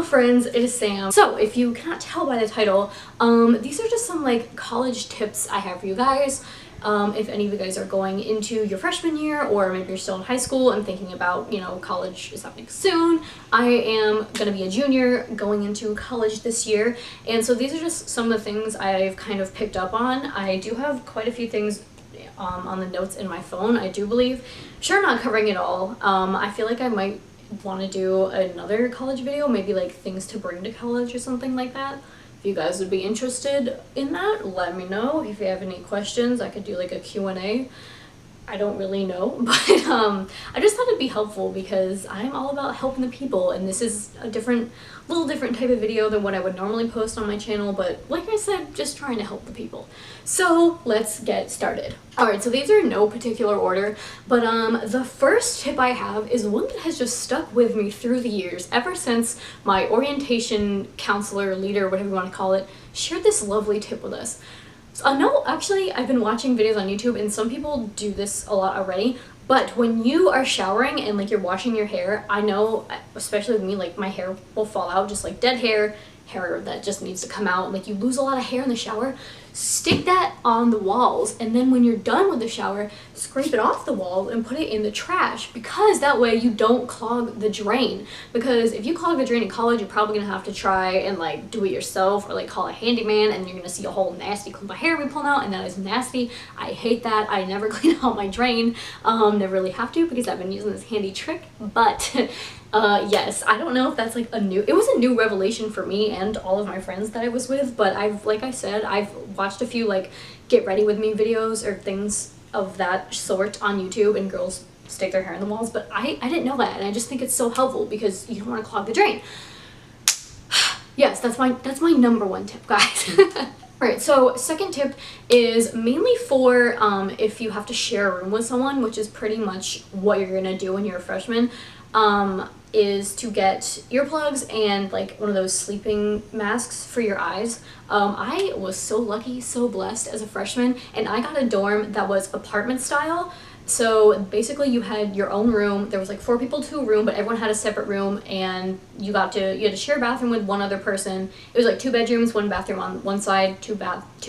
friends, it is Sam. So if you cannot tell by the title, these are just some like college tips I have for you guys. If any of you guys are going into your freshman year, or maybe you're still in high school and thinking about, you know, college is happening soon. I am gonna be a junior going into college this year, and so these are just some of the things I've kind of picked up on. I do have quite a few things on the notes in my phone, I do believe. Sure, not covering it all. I feel like I might want to do another college video, maybe like things to bring to college or something like that. If you guys would be interested in that, let me know. If you have any questions, I could do like a Q&A. I don't really know, but I just thought it'd be helpful because I'm all about helping the people, and this is a little different type of video than what I would normally post on my channel, but like I said, just trying to help the people. So let's get started. Alright, so these are in no particular order, but the first tip I have is one that has just stuck with me through the years, ever since my orientation counselor, leader, whatever you want to call it, shared this lovely tip with us. No, actually, I've been watching videos on YouTube, and some people do this a lot already, but when you are showering and like you're washing your hair, I know, especially with me, like my hair will fall out, just like dead hair that just needs to come out, like you lose a lot of hair in the shower. Stick that on the walls, and then when you're done with the shower, scrape it off the wall and put it in the trash, because that way you don't clog the drain. Because if you clog the drain in college, you're probably gonna have to try and like do it yourself, or like call a handyman, and you're gonna see a whole nasty clump of hair be pulled out, and that is nasty. I hate that. I never clean out my drain. Never really have to, because I've been using this handy trick, but yes, I don't know if that's like it was a new revelation for me and all of my friends that I was with, but like I said, I've watched a few like get ready with me videos or things of that sort on YouTube, and girls stick their hair in the walls, but I didn't know that, and I just think it's so helpful because you don't want to clog the drain. Yes, that's my number one tip, guys. Alright, so second tip is mainly for if you have to share a room with someone, which is pretty much what you're gonna do when you're a freshman, is to get earplugs and like one of those sleeping masks for your eyes. I was so lucky, so blessed as a freshman, and I got a dorm that was apartment style. So basically you had your own room. There was like 4 people to a room, but everyone had a separate room, and you had to share a bathroom with one other person. It was like 2 bedrooms, 1 bathroom on one side, 2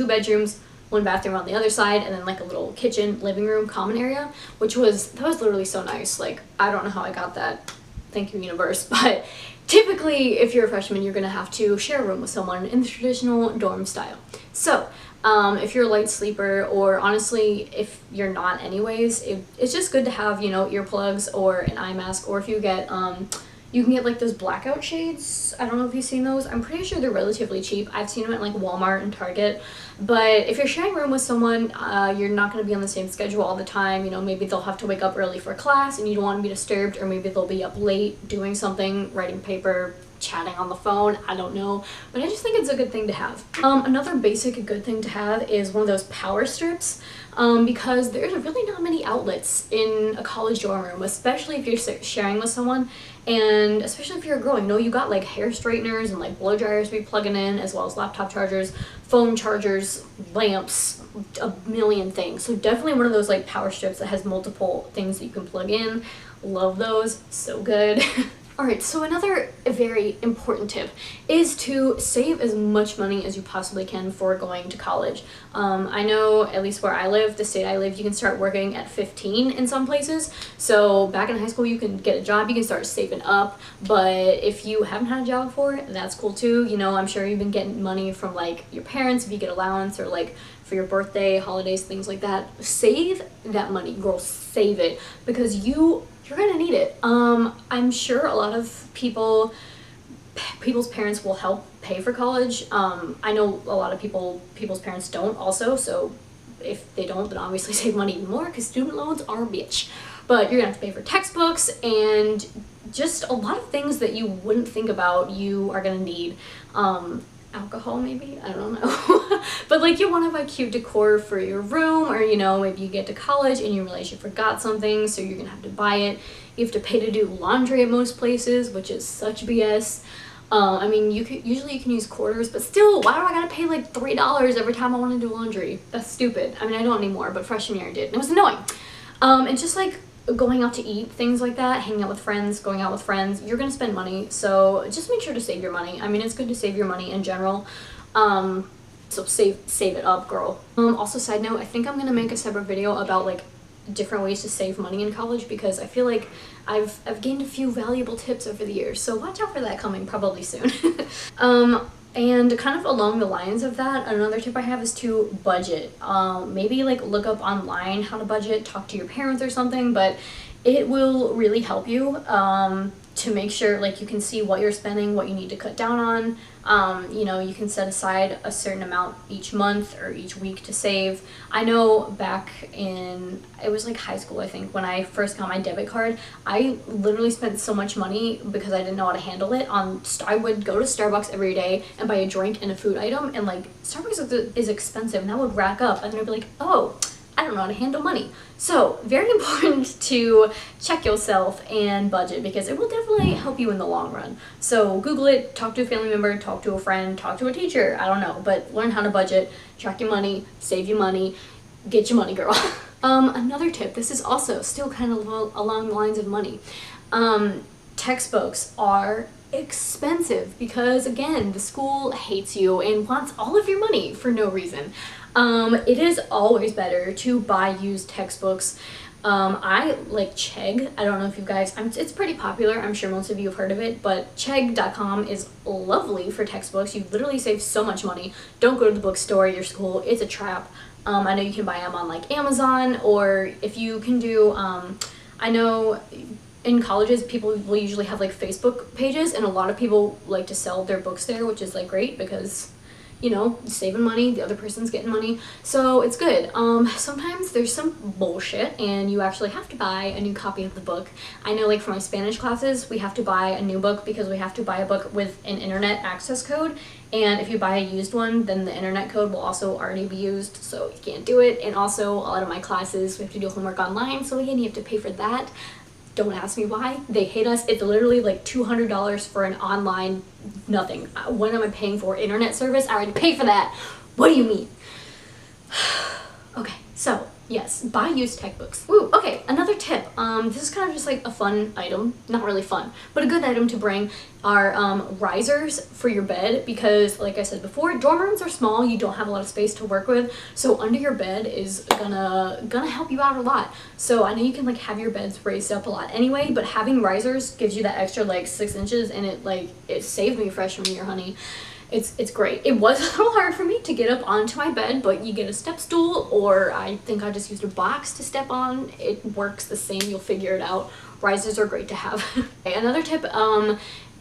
bedrooms, 1 bathroom on the other side, and then like a little kitchen, living room, common area, that was literally so nice. Like, I don't know how I got that. Thank you, universe. But typically, if you're a freshman, you're gonna have to share a room with someone in the traditional dorm style. So if you're a light sleeper, or honestly, if you're not anyways, it's just good to have, you know, earplugs or an eye mask, or if you get you can get like those blackout shades. I don't know if you've seen those. I'm pretty sure they're relatively cheap. I've seen them at like Walmart and Target. But if you're sharing a room with someone, you're not going to be on the same schedule all the time. You know, maybe they'll have to wake up early for class and you don't want to be disturbed, or maybe they'll be up late doing something, writing paper, chatting on the phone, I don't know, but I just think it's a good thing to have. Another basic good thing to have is one of those power strips, because there's really not many outlets in a college dorm room, especially if you're sharing with someone, and especially if you're a girl. You know, you got like hair straighteners and like blow dryers to be plugging in, as well as laptop chargers, phone chargers, lamps, a million things. So definitely one of those like power strips that has multiple things that you can plug in. Love those, so good. Alright, so another very important tip is to save as much money as you possibly can before going to college. I know, at least where I live, the state I live, you can start working at 15 in some places. So back in high school, you can get a job, you can start saving up. But if you haven't had a job before, that's cool too. You know, I'm sure you've been getting money from like your parents if you get allowance, or like for your birthday, holidays, things like that. Save that money, girl, save it, because you're gonna need it. I'm sure a lot of people's parents will help pay for college. I know a lot of people's parents don't also, so if they don't, then obviously save money even more, because student loans are a bitch. But you're gonna have to pay for textbooks and just a lot of things that you wouldn't think about you are gonna need. Alcohol maybe, I don't know. But like, you want to buy cute decor for your room, or you know, maybe you get to college and you realize you forgot something, so you're gonna have to buy it. You have to pay to do laundry at most places, which is such BS. I mean, usually you can use quarters, but still, why do I gotta pay like $3 every time I want to do laundry? That's stupid. I mean, I don't anymore, but freshman year I did, and it was annoying. And just like going out to eat, things like that, hanging out with friends, going out with friends, you're gonna spend money. So just make sure to save your money. I mean, it's good to save your money in general. So save it up, girl. Also, side note, I think I'm gonna make a separate video about like different ways to save money in college, because I feel like I've gained a few valuable tips over the years, so watch out for that coming probably soon. And kind of along the lines of that, another tip I have is to budget. Maybe like look up online how to budget, talk to your parents or something, but it will really help you to make sure like you can see what you're spending, what you need to cut down on. You know, you can set aside a certain amount each month or each week to save. I know back in, it was like high school, I think, when I first got my debit card, I literally spent so much money because I didn't know how to handle it on, I would go to Starbucks every day and buy a drink and a food item, and like Starbucks is expensive, and that would rack up, and then I'd be like, oh, I don't know how to handle money. So very important to check yourself and budget, because it will definitely help you in the long run. So Google it, talk to a family member, talk to a friend, talk to a teacher, I don't know, but learn how to budget, track your money, save your money, get your money, girl. Another tip, this is also still kind of along the lines of money. Textbooks are expensive because, again, the school hates you and wants all of your money for no reason. It is always better to buy used textbooks. I like Chegg. I don't know if you guys, it's pretty popular. I'm sure most of you have heard of it, but Chegg.com is lovely for textbooks. You literally save so much money. Don't go to the bookstore at your school. It's a trap. I know you can buy them on like Amazon, or if you can do, I know in colleges people will usually have like Facebook pages, and a lot of people like to sell their books there, which is like great because, you know, saving money, the other person's getting money, so it's good. Sometimes there's some bullshit and you actually have to buy a new copy of the book. I know, like for my Spanish classes, we have to buy a new book because we have to buy a book with an internet access code, and if you buy a used one, then the internet code will also already be used, so you can't do it. And also, a lot of my classes, we have to do homework online, so again, you have to pay for that. Don't ask me why. They hate us. It's literally like $200 for an online nothing. What am I paying for? Internet service? I already pay for that. What do you mean? Okay, so yes, buy used textbooks. Ooh, okay, another tip. This is kind of just like a fun item. Not really fun, but a good item to bring are risers for your bed, because like I said before, dorm rooms are small, you don't have a lot of space to work with, so under your bed is gonna help you out a lot. So I know you can like have your beds raised up a lot anyway, but having risers gives you that extra like 6 inches, and it saved me freshman year, honey. It's great. It was a little hard for me to get up onto my bed, but you get a step stool, or I think I just used a box to step on. It works the same, you'll figure it out. Risers are great to have. Okay, another tip,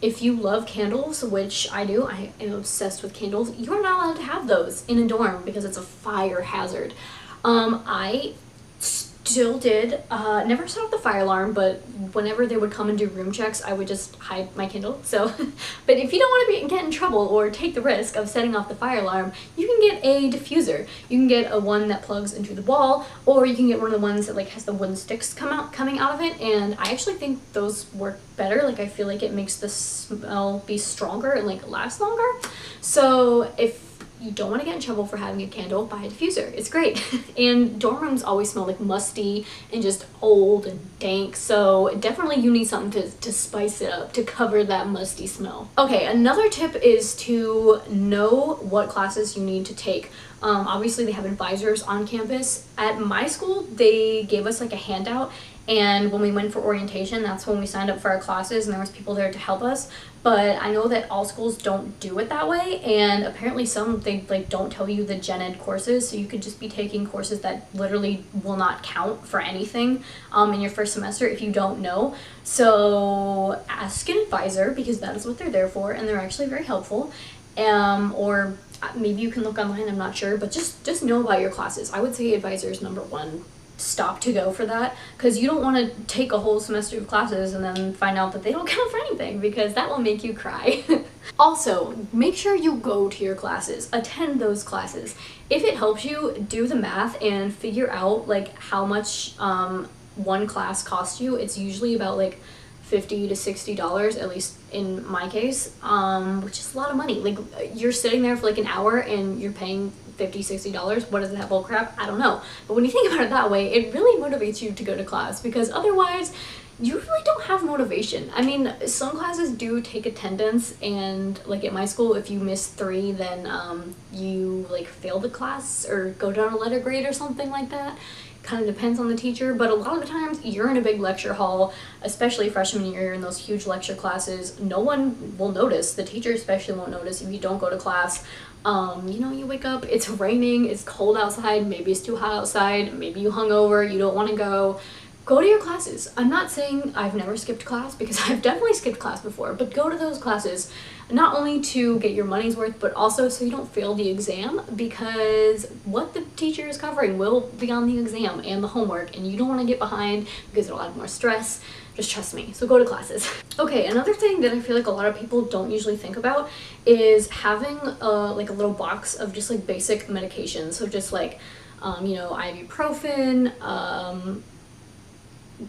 if you love candles, which I do, I am obsessed with candles, you're not allowed to have those in a dorm because it's a fire hazard. I still did, never set off the fire alarm, but whenever they would come and do room checks, I would just hide my candle. So, but if you don't want to get in trouble or take the risk of setting off the fire alarm, you can get a diffuser. You can get a one that plugs into the wall, or you can get one of the ones that like has the wooden sticks coming out of it, and I actually think those work better. Like I feel like it makes the smell be stronger and like last longer. So if you don't want to get in trouble for having a candle, buy a diffuser. It's great. And dorm rooms always smell like musty and just old and dank, so definitely you need something to spice it up, to cover that musty smell. Okay, another tip is to know what classes you need to take. Obviously they have advisors on campus. At my school, they gave us like a handout, and when we went for orientation, that's when we signed up for our classes, and there was people there to help us. But I know that all schools don't do it that way, and apparently some, they like don't tell you the gen ed courses, so you could just be taking courses that literally will not count for anything in your first semester if you don't know. So ask an advisor, because that is what they're there for, and they're actually very helpful. Or maybe you can look online, I'm not sure, but just know about your classes. I would say advisor is number one stop to go for that, because you don't want to take a whole semester of classes and then find out that they don't count for anything, because that will make you cry. Also, make sure you go to your classes, attend those classes. If it helps you, do the math and figure out like how much one class costs you. It's usually about like $50 to $60, at least in my case, which is a lot of money. Like you're sitting there for like an hour and you're paying $50-$60. What is that bull crap? I don't know. But when you think about it that way, it really motivates you to go to class, because otherwise you really don't have motivation. I mean, some classes do take attendance, and like at my school, if you miss 3, then you like fail the class or go down a letter grade or something like that. Kind of depends on the teacher, but a lot of the times you're in a big lecture hall, especially freshman year in those huge lecture classes. No one will notice. The teacher especially won't notice if you don't go to class. You know, you wake up, it's raining, it's cold outside, maybe it's too hot outside, maybe you hungover, you don't want to go. Go to your classes. I'm not saying I've never skipped class, because I've definitely skipped class before, but go to those classes, not only to get your money's worth, but also so you don't fail the exam, because what the teacher is covering will be on the exam and the homework, and you don't want to get behind because it'll add more stress. Just trust me. So go to classes. Okay, another thing that I feel like a lot of people don't usually think about is having like a little box of just like basic medications. So just like, you know, ibuprofen,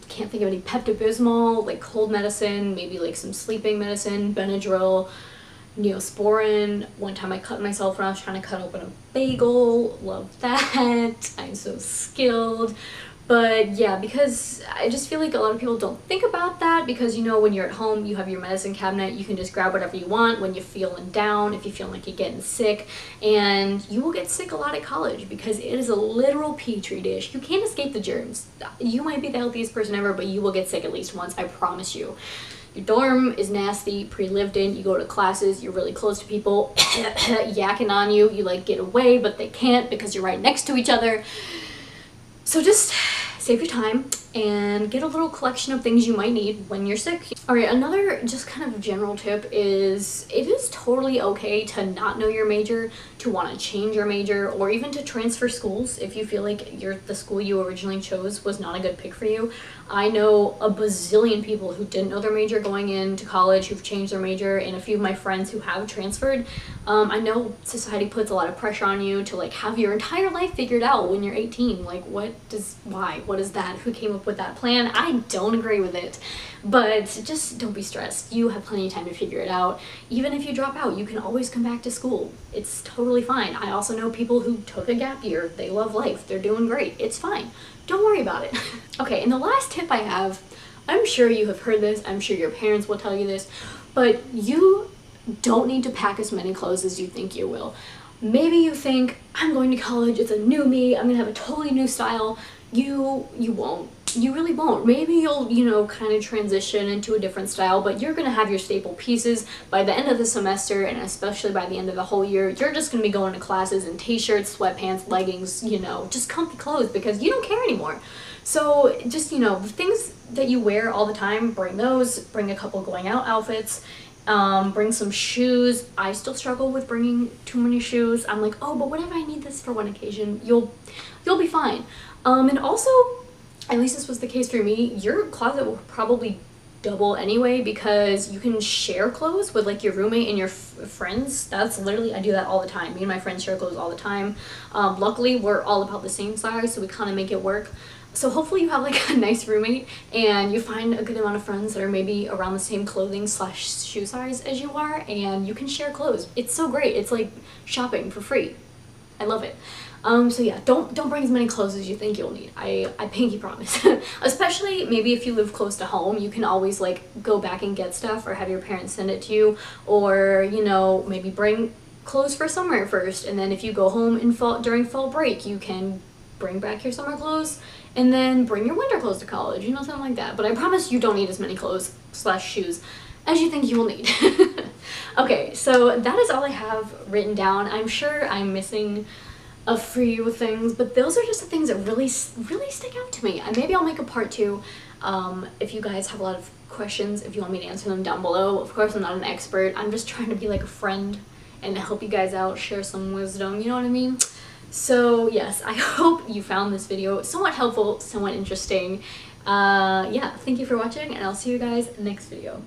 can't think of any, Pepto-Bismol, like cold medicine, maybe like some sleeping medicine, Benadryl, Neosporin. One time I cut myself when I was trying to cut open a bagel. Love that. I'm so skilled. But yeah, because I just feel like a lot of people don't think about that, because you know, when you're at home, you have your medicine cabinet, you can just grab whatever you want when you're feeling down, if you feel like you're getting sick. And you will get sick a lot at college because it is a literal petri dish. You can't escape the germs. You might be the healthiest person ever, but you will get sick at least once, I promise you. Your dorm is nasty, pre-lived in, you go to classes, you're really close to people yakking on you, you like get away, but they can't because you're right next to each other. So just save your time and get a little collection of things you might need when you're sick. Alright, another just kind of general tip is it is totally okay to not know your major, to want to change your major, or even to transfer schools if you feel like the school you originally chose was not a good pick for you. I know a bazillion people who didn't know their major going into college who've changed their major, and a few of my friends who have transferred. I know society puts a lot of pressure on you to like have your entire life figured out when you're 18. Like why? What is that? Who came up with that plan? I don't agree with it. But just don't be stressed. You have plenty of time to figure it out. Even if you drop out, you can always come back to school. It's totally fine. I also know people who took a gap year. They love life. They're doing great. It's fine. Don't worry about it. Okay, and the last tip I have, I'm sure you have heard this, I'm sure your parents will tell you this, but you don't need to pack as many clothes as you think you will. Maybe you think, I'm going to college, it's a new me, I'm gonna have a totally new style. You won't. You really won't. Maybe you'll, you know, kind of transition into a different style, but you're gonna have your staple pieces by the end of the semester, and especially by the end of the whole year. You're just gonna be going to classes in t-shirts, sweatpants, leggings, you know, just comfy clothes, because you don't care anymore. So just, you know, the things that you wear all the time, bring those, bring a couple going out outfits, bring some shoes. I still struggle with bringing too many shoes. I'm like, oh, but what if I need this for one occasion? You'll be fine. And also, at least this was the case for me, your closet will probably double anyway, because you can share clothes with like your roommate and your friends. That's literally, I do that all the time. Me and my friends share clothes all the time. Luckily, we're all about the same size, so we kind of make it work. So hopefully you have like a nice roommate and you find a good amount of friends that are maybe around the same clothing / shoe size as you are, and you can share clothes. It's so great. It's like shopping for free. I love it. So yeah, don't bring as many clothes as you think you'll need. I pinky promise. Especially maybe if you live close to home, you can always like go back and get stuff, or have your parents send it to you, or you know, maybe bring clothes for summer first, and then if you go home in during fall break, you can bring back your summer clothes and then bring your winter clothes to college, you know, something like that. But I promise you don't need as many clothes / shoes as you think you will need. Okay, so that is all I have written down. I'm sure I'm missing a few things, but those are just the things that really stick out to me. And maybe I'll make a part 2 if you guys have a lot of questions, if you want me to answer them down below. Of course, I'm not an expert. I'm just trying to be like a friend and help you guys out, share some wisdom, you know what I mean? So yes, I hope you found this video somewhat helpful, somewhat interesting. Yeah, thank you for watching, and I'll see you guys next video.